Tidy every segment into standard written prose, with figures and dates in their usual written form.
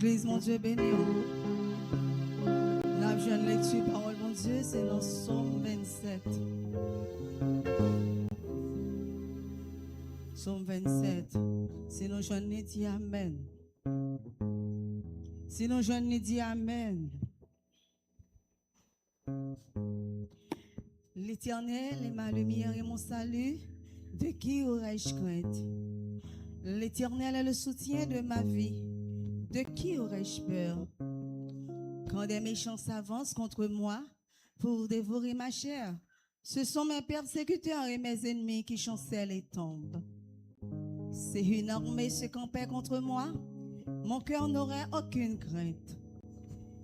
Église, mon Dieu, bénis-nous. La jeune lecture, parole, mon Dieu, c'est dans Psaume 27. Psaume 27. Si nous jeunes dit Amen. Si nous jeunes dit Amen. L'Éternel est ma lumière et mon salut. De qui aurais-je crainte? L'Éternel est le soutien de ma vie. De qui aurais-je peur? Quand des méchants s'avancent contre moi pour dévorer ma chair, ce sont mes persécuteurs et mes ennemis qui chancellent et tombent. Si une armée se campait contre moi, mon cœur n'aurait aucune crainte.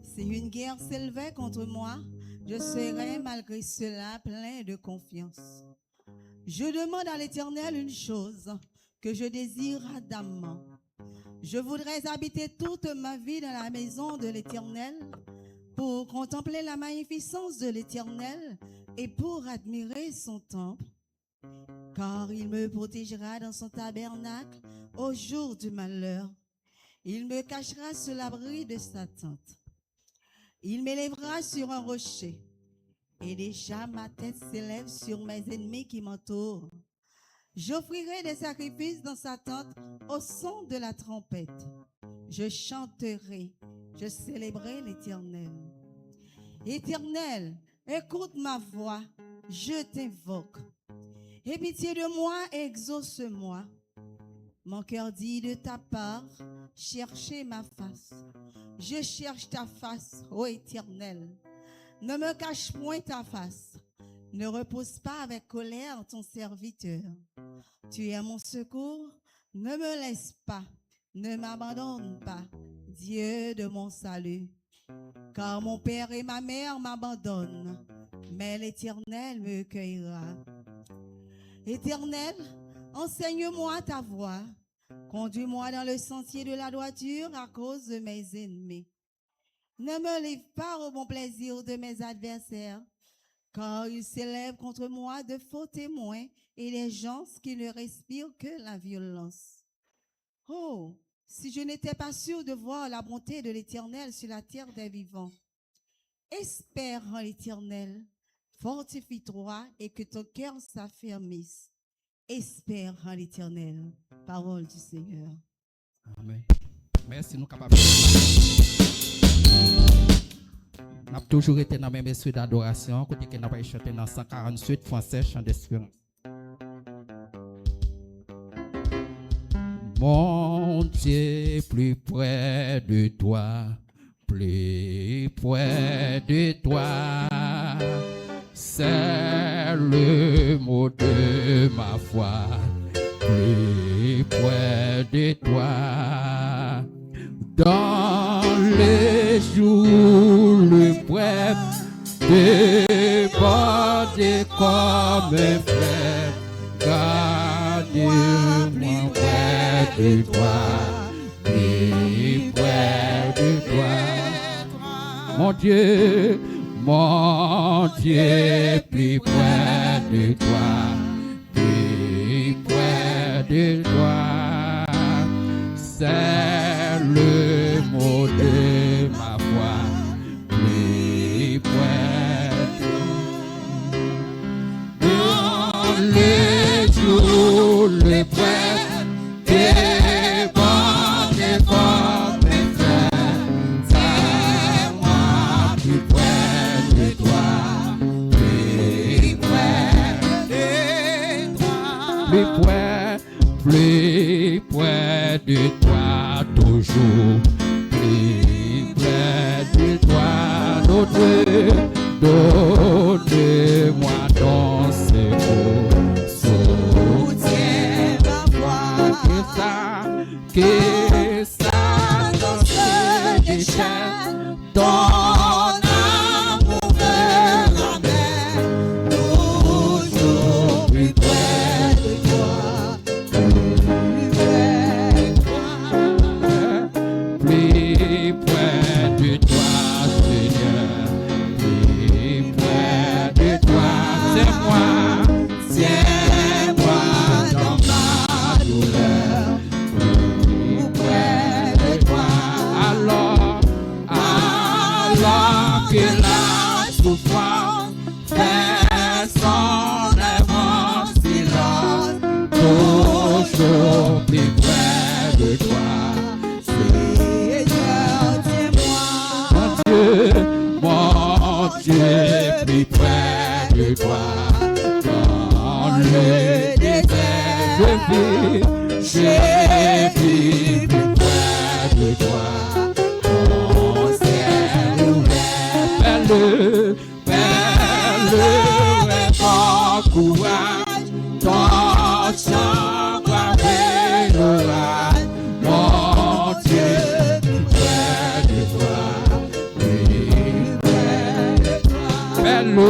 Si une guerre s'élevait contre moi, je serais malgré cela plein de confiance. Je demande à l'Éternel une chose que je désire ardemment. Je voudrais habiter toute ma vie dans la maison de l'Éternel pour contempler la magnificence de l'Éternel et pour admirer son temple. Car il me protégera dans son tabernacle au jour du malheur. Il me cachera sous l'abri de sa tente. Il m'élèvera sur un rocher. Et déjà ma tête s'élève sur mes ennemis qui m'entourent. J'offrirai des sacrifices dans sa tente au son de la trompette. Je chanterai, je célébrerai l'Éternel. Éternel, écoute ma voix, je t'invoque. Aie pitié de moi et exauce-moi. Mon cœur dit de ta part, cherchez ma face. Je cherche ta face, ô Éternel. Ne me cache point ta face. Ne repose pas avec colère ton serviteur. Tu es mon secours, ne me laisse pas, ne m'abandonne pas, Dieu de mon salut. Car mon père et ma mère m'abandonnent, mais l'Éternel me cueillera. Éternel, enseigne-moi ta voie, conduis-moi dans le sentier de la droiture à cause de mes ennemis. Ne me livre pas au bon plaisir de mes adversaires, car ils s'élèvent contre moi de faux témoins et les gens qui ne respirent que la violence. Oh, si je n'étais pas sûr de voir la bonté de l'Éternel sur la terre des vivants. Espère en l'Éternel, fortifie-toi et que ton cœur s'affermisse. Espère en l'Éternel. Parole du Seigneur. Amen. Merci, nous capables. Nous avons toujours été dans le même esprit d'adoration, côté que nous avons chanté dans 148 français, chant d'espérance. Mon Dieu, plus près de toi, plus près de toi, c'est le mot de ma foi, plus près de toi. Dans les jours, le prêtre déborde comme un frère, garde-moi près de toi, plus près de toi. Mon Dieu, plus près de toi, plus près de toi, c'est le mot de ma foi, plus près de dans les jours, les prêtres débordent comme un frère, c'est moi plus près de toi, plus près de toi, plus près de toi, toujours plus près de toi, notre donne-moi ton secours, soutiens ma voix, que ça dans ce déchet, ton amour me ramène, toujours plus près de toi. Plus près de toi, Seigneur, Dieu plus près de toi. Dans le désert, je vis plus près de toi. Ton ciel ouvert, fais-le, répands courage. Ton chant avec l'orage. Mon Dieu plus près de toi. Fais-le,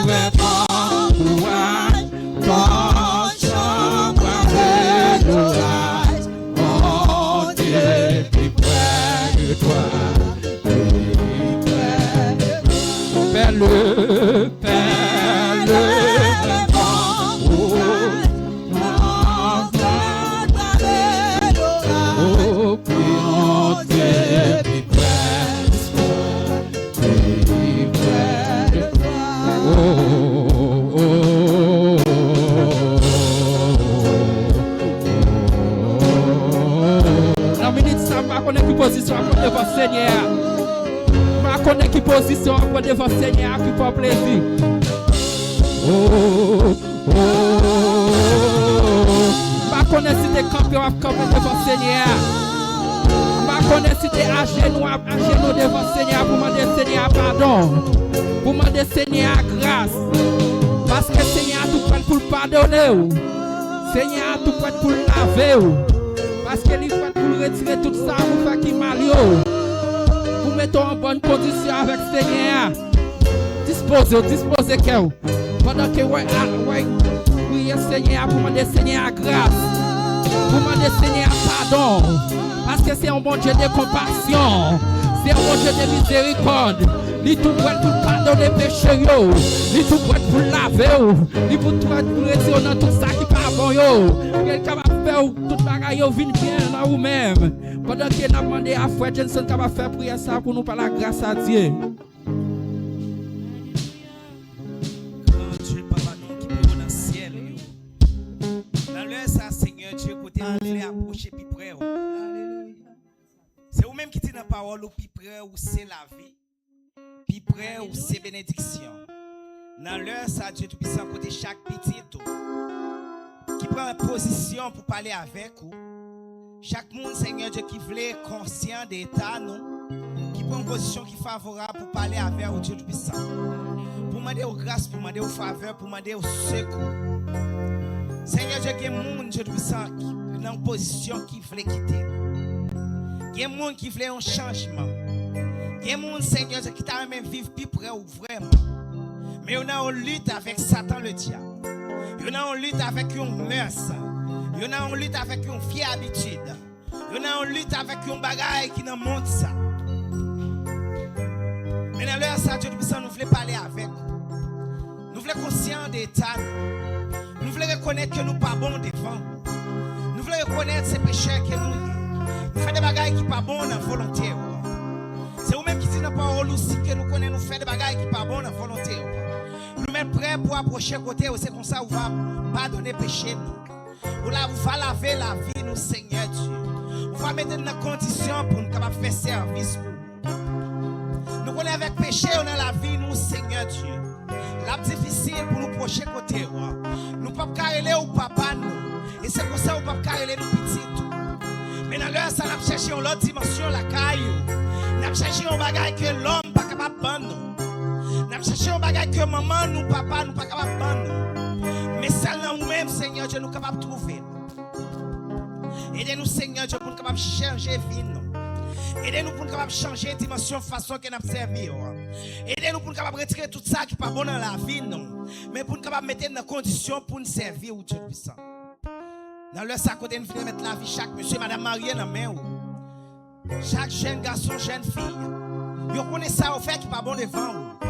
répands courage, ton chant avec l'orage, mon Dieu plus près de toi, plus près de toi. Fais-le, répands courage, ton chant avec l'orage, mon Dieu plus près de toi. La minute ça va connaître qui position à prendre devant Seigneur. Va connaître qui position à prendre devant Seigneur qui fait plaisir. Va connaître si t'es campé ou à camper devant Seigneur. Va connaître si t'es à genoux devant Seigneur pour demander Seigneur pardon. Pour demander Seigneur grâce. Parce que Seigneur a tout prêt pour le pardonner. Seigneur a tout prêt pour le laver. Parce qu'il est prêt pour retirer tout ça pour faire qu'il mal. Vous mettez en bonne condition avec Seigneur. Disposez cœur. Pendant que oui, Seigneur, pour demander Seigneur grâce. Pour demander Seigneur pardon. Parce que c'est un bon Dieu de compassion. C'est un bon Dieu de miséricorde. Il est tout prêt pour pardonner péché. Il est tout prêt pour laver. Il est tout prêt pour retirer dans tout ça qui n'est pas bon. Il est capable de faire tout bagaille vienne bien dans vous-même. Pendant qu'il a demandé à Fred Jensen capable de faire prier ça pour nous par la grâce à Dieu. Dieu, Papa, nous qui vivons dans le ciel. Dans l'heure, ça, Seigneur Dieu, côté nous voulons approcher plus près. C'est vous-même qui dites dans la parole, plus près où c'est la vie, plus près où c'est bénédiction. Dans l'heure, ça, Dieu Tout-Puissant, côté chaque petit qui prend une position pour parler avec vous. Chaque monde, Seigneur Dieu, qui voulait conscient d'état, nous, qui prend une position qui est favorable pour parler avec vous, Dieu Tout-Puissant. Pour demander aux grâces, pour demander aux faveurs, pour demander aux secours. Seigneur Dieu, il y a des gens, Dieu Tout-Puissant, qui sont dans une position qui voulait quitter. Il y a des gens qui voulaient un changement. Il y a des gens, Seigneur Dieu, qui t'ont même vivre plus près ou vraiment. Mais on a une lutte avec Satan le diable. On a une lutte avec une meurtre. On a une lutte avec une vieille habitude. On a une lutte avec une bagaille qui nous montre ça. Mais dans l'heure, ça, Dieu Tout-Puissant, nous voulons parler avec vous. Nous voulons conscient d'état. Nous voulons reconnaître que nous ne sommes pas bons devant. Nous voulons reconnaître ces péchés que nous. Nous faisons des bagailles qui ne sont pas bons dans la volonté. C'est vous-même qui dites dans la parole aussi que nous connaissons, nous faisons des bagailles qui ne sont pas bons dans la volonté. Nous mettons prêts pour approcher côté, c'est comme ça, on va pardonner péché nous. On va laver la vie, nous, Seigneur Dieu. On va mettre dans condition pour nous capables de faire service. Nous connaissons avec péché, on a la vie, nous, Seigneur Dieu. La difficile pour nous approcher côté. Nous ne pouvons pas carrer au papa, nous. Et c'est comme ça qu'on ne peut pas carrer nous petits. Mais dans l'heure, ça, nous cherchons une autre dimension, la caillou. Nous cherchons un bagage que l'homme n'est pas capable de prendre. Nous cherchons un bagage que maman, nous, papa, nous, pas capable de prendre. Mais celle là nous-mêmes, Seigneur Dieu, nous capables de trouver. Aidez-nous, Seigneur Dieu, pour nous capables de changer vie. Aidez-nous pour nous capables de changer de dimension, façon que nous servir. Aidez-nous pour nous capables de retirer tout ça qui n'est pas bon dans la vie. Mais pour nous capables de mettre dans condition pour nous servir, ou Dieu puissant. Dans le sac, nous voulons mettre la vie chaque monsieur, madame mariée dans la main. Chaque jeune garçon, jeune fille. Vous connaissez ça au fait qui n'est pas bon devant vous.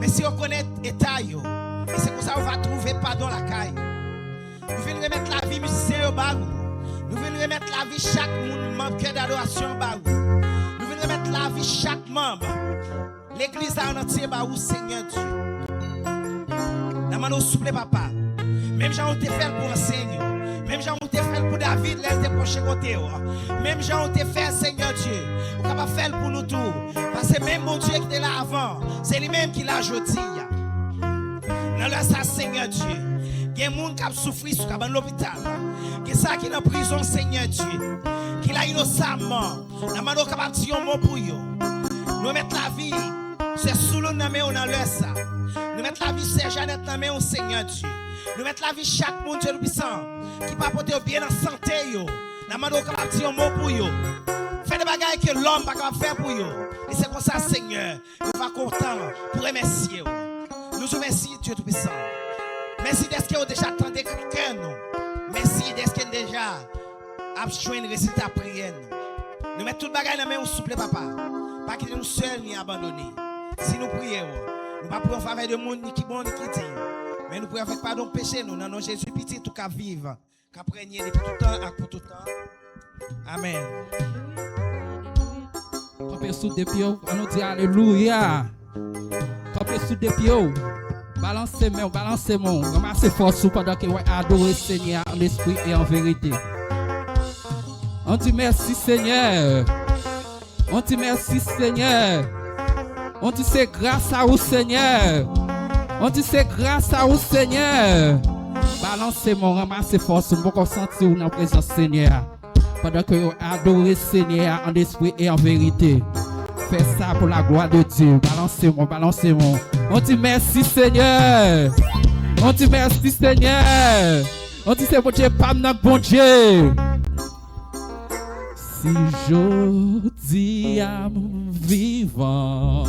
Mais si vous connaissez l'état, et c'est comme ça qu'on va trouver pardon la caille. Nous venons remettre la vie musicien au barou. Nous venons remettre la vie chaque membre cœur d'adoration au barou. Nous venons remettre la vie chaque membre. L'église en entier barou, Seigneur Dieu. Nous demandons souple papa. Même gens ont été fait pour enseigner. Même gens ont été fait pour David, là, il était proche côté. Même gens ont été fait, Seigneur Dieu. On va faire pour nous tous. Parce que même mon Dieu qui était là avant, c'est lui-même qui l'a jeté. Dans le ça, Seigneur Dieu. Il y a des gens qui ont souffert dans l'hôpital. Il y a des gens qui sont en prison, Seigneur Dieu. Qui l'a innocemment. Nous sommes capables de dire un mot pour eux. Nous mettons la vie. C'est sous le nom on a le ça. Nous mettons la vie, c'est Jeannette dans le Seigneur Dieu. Nous mettons la vie chaque monde Dieu puissant qui va porter bien en santé yo. Nous sommes capables de dire un mot pour eux. Faites des bagages que l'homme pas capable de faire pour eux. Et c'est comme ça, Seigneur, nous sommes contents pour remercier. Nous vous remercions, Dieu Tout-Puissant. Merci d'être que vous déjà attendu quelqu'un. Merci d'être que déjà abstrait le résultat prière. Nous mettons tout le bagage dans la main, souple, papa. Pas qu'il nous seuls ni abandonnés. Si nous prions, nous ne pouvons pas en faveur de monde ni qui bon ni qui dit. Mais nous prions avec pardon péché, nous dans Jésus petit tout qu'à vivre, qu'à prégner depuis tout temps à pour tout temps. Amen. Campez sous des pieds, on nous dit alléluia. Campez sous des pieds, balancez-moi, balancez-moi. Ramassez force pendant que vous adorez le Seigneur en esprit et en vérité. On dit merci Seigneur. On dit merci Seigneur. On dit c'est grâce à vous Seigneur. On dit c'est grâce à vous Seigneur. Balancez-moi, ramassez force, vous pouvez sentir dans la présence Seigneur. Pendant que vous adorez Seigneur en esprit et en vérité. Faites ça pour la gloire de Dieu. Balancez-moi, balancez-moi. On dit merci Seigneur. On dit merci Seigneur. On dit c'est bon Dieu, pas notre bon Dieu. Si je dis à mon vivant,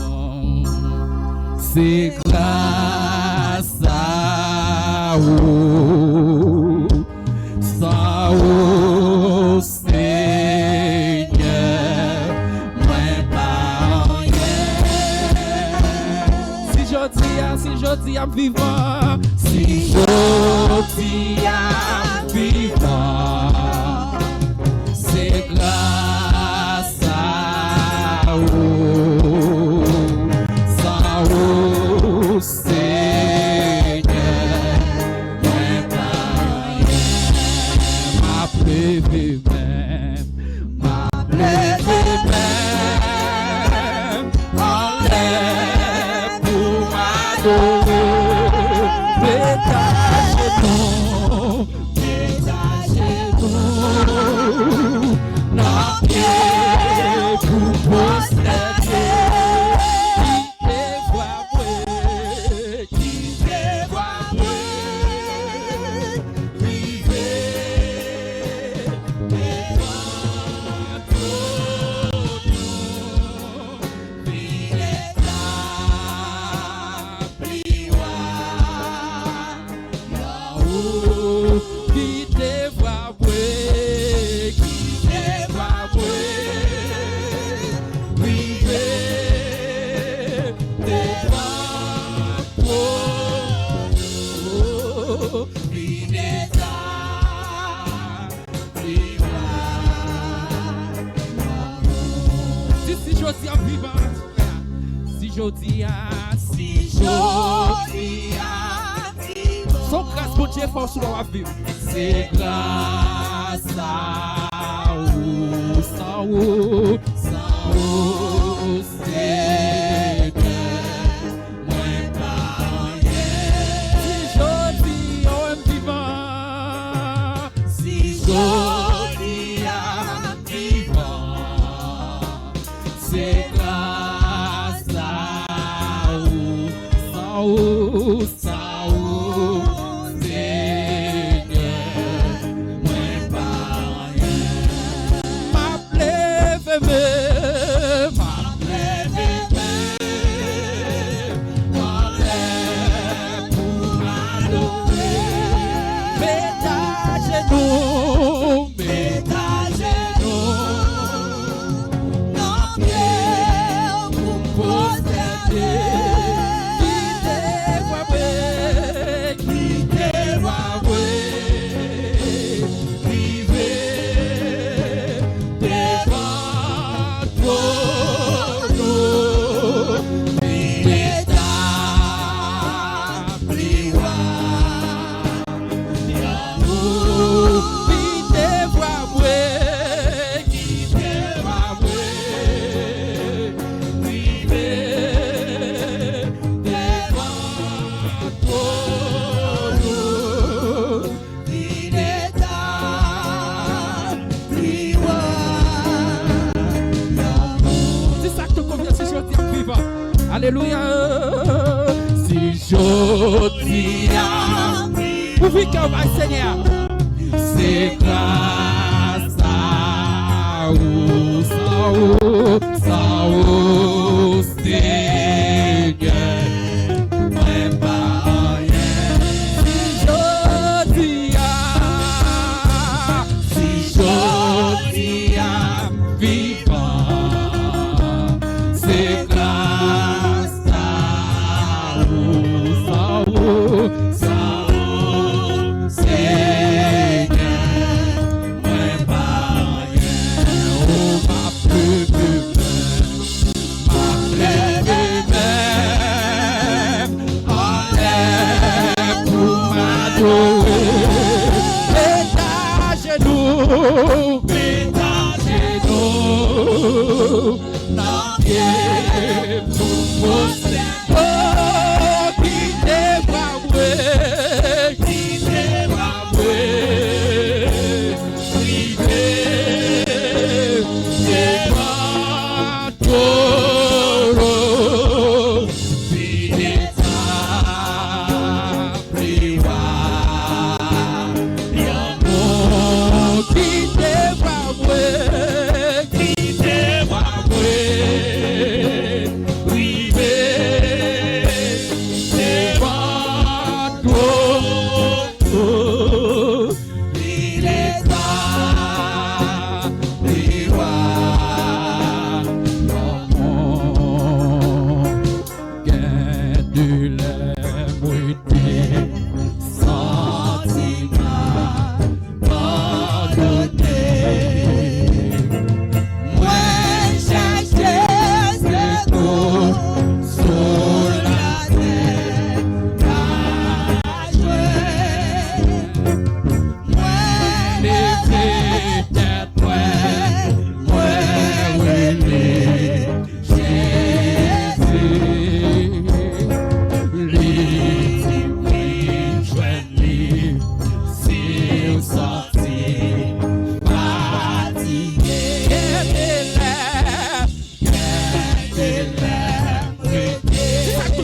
c'est grâce à vous, sans vous, Seigneur, moi pas rien. Si je dis à mon vivant, si je dis à mon vivant, c'est grâce à vous, sans vous, Seigneur, moi pas rien. Ma pleuvé même, en l'air pour m'adorer, son grâce pour Dieu force sur la vie. C'est grâce à vous, sans vous, Seigneur, moi pas rien. Si je dis au vivant, si je dis à vivant, c'est grâce à vous, sans vous, Seigneur, moi pas rien. Ma plève Alléluia. Si je dis oui, qu'on va Seigneur. C'est grâce à vous, ça vous, Seigneur. Mais pas rien. Si je dis vivant, c'est grâce à vous, ça vous, Seigneur. Mais pas rien. Oh, ma plus Pétagez-nous, la pierre pour